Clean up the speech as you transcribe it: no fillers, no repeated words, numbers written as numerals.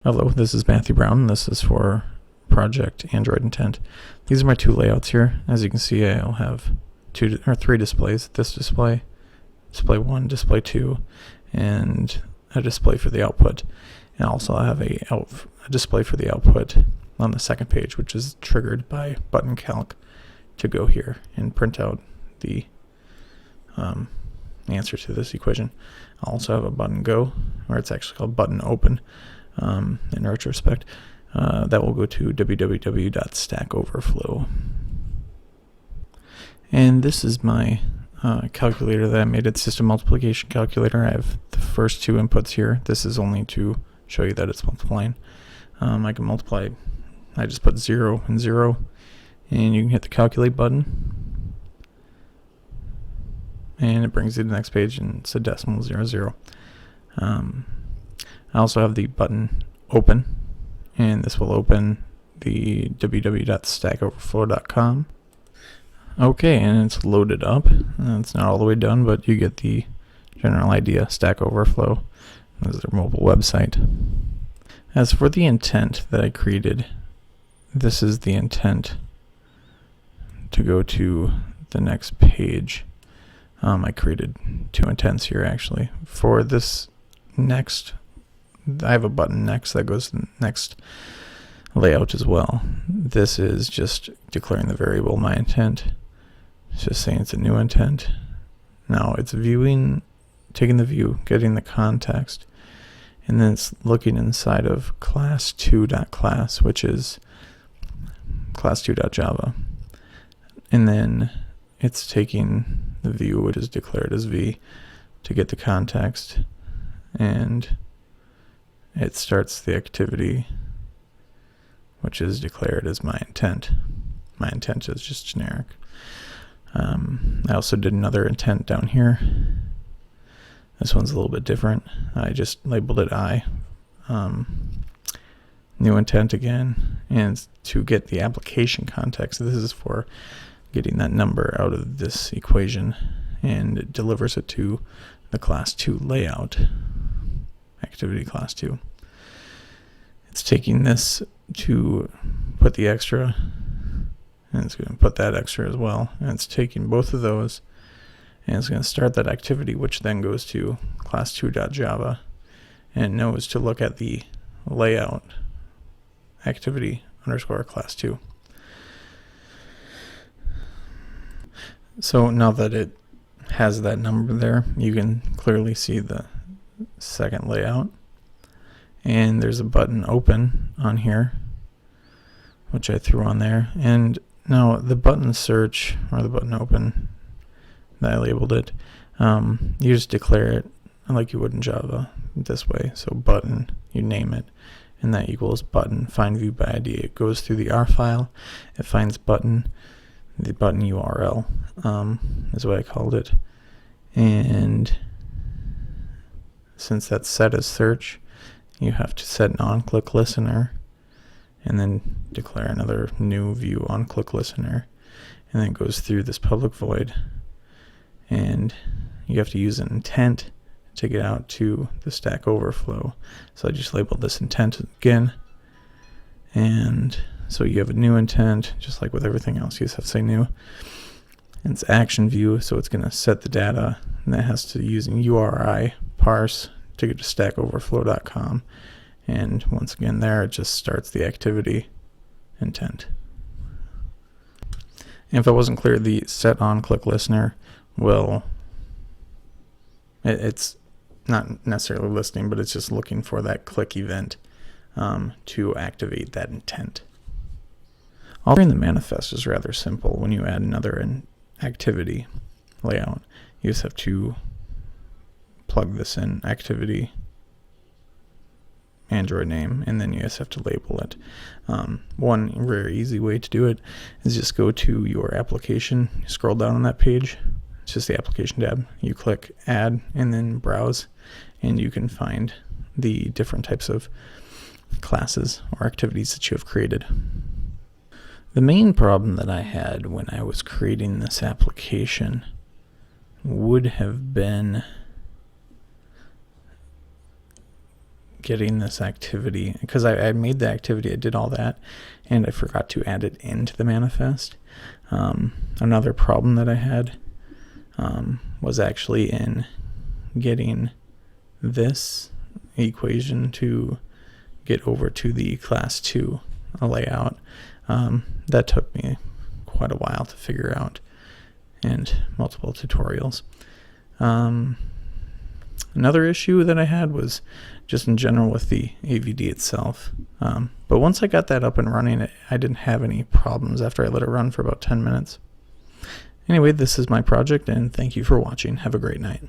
Hello, this is Matthew Brown. This is for Project Android Intent. These are my two layouts here. As you can see, I'll have three displays. This display, display 1, display 2, and a display for the output. And also I have a display for the output on the second page, which is triggered by button calc to go here and print out the answer to this equation. I'll also have a button go, or it's actually called button open. In retrospect, that will go to www.stackoverflow. And this is my calculator that I made. It's just a multiplication calculator. I have the first two inputs here. This is only to show you that it's multiplying. I can multiply. I just put 0 and 0, and you can hit the calculate button, and it brings you to the next page, and it's a decimal 0, 0. I also have the button open, and this will open the www.stackoverflow.com. Okay, and it's loaded up. It's not all the way done, but you get the general idea. Stack Overflow. This is their mobile website. As for the intent that I created, this is the intent to go to the next page. I created two intents here actually. For this next, I have a button next that goes to the next layout as well. This is just declaring the variable my intent. It's just saying it's a new intent. Now it's viewing, taking the view, getting the context, and then it's looking inside of class2.class, which is class2.java. And then it's taking the view, which is declared as v, to get the context, and it starts the activity, which is declared as my intent. My intent is just generic. I also did another intent down here. This one's a little bit different. I just labeled it I. New intent again, and to get the application context. This is for getting that number out of this equation, and it delivers it to the class 2 layout. Activity class 2. It's taking this to put the extra, and it's going to put that extra as well, and it's taking both of those, and it's going to start that activity, which then goes to class2.java and knows to look at the layout activity underscore class 2. So now that it has that number there, you can clearly see the second layout, and there's a button open on here, which I threw on there. And now the button search, or the button open that I labeled it, you just declare it like you would in Java this way. So button, you name it, and that equals button find view by ID. It goes through the R file, it finds button, the button URL is what I called it, and since that's set as search, you have to set an on-click listener, and then declare another new view on-click listener, and then it goes through this public void, and you have to use an intent to get out to the Stack Overflow. So I just labeled this intent again, and so you have a new intent, just like with everything else. You just have to say new. And it's action view, so it's going to set the data, and that has to use an URI parse to get to stackoverflow.com. And once again there, it just starts the activity intent. And if it wasn't clear, the set on click listener will, it's not necessarily listening, but it's just looking for that click event to activate that intent. Altering the manifest is rather simple. When you add another activity layout, you just have to plug this in, activity Android name, and then you just have to label it. One very easy way to do it is just go to your application, scroll down on that page, it's just the application tab, you click add and then browse, and you can find the different types of classes or activities that you have created. The main problem that I had when I was creating this application would have been getting this activity, because I made the activity, I did all that, and I forgot to add it into the manifest. Another problem that I had was actually in getting this equation to get over to the class 2 layout. That took me quite a while to figure out, and multiple tutorials. Another issue that I had was just in general with the AVD itself. But once I got that up and running, I didn't have any problems after I let it run for about 10 minutes. Anyway, this is my project, and thank you for watching. Have a great night.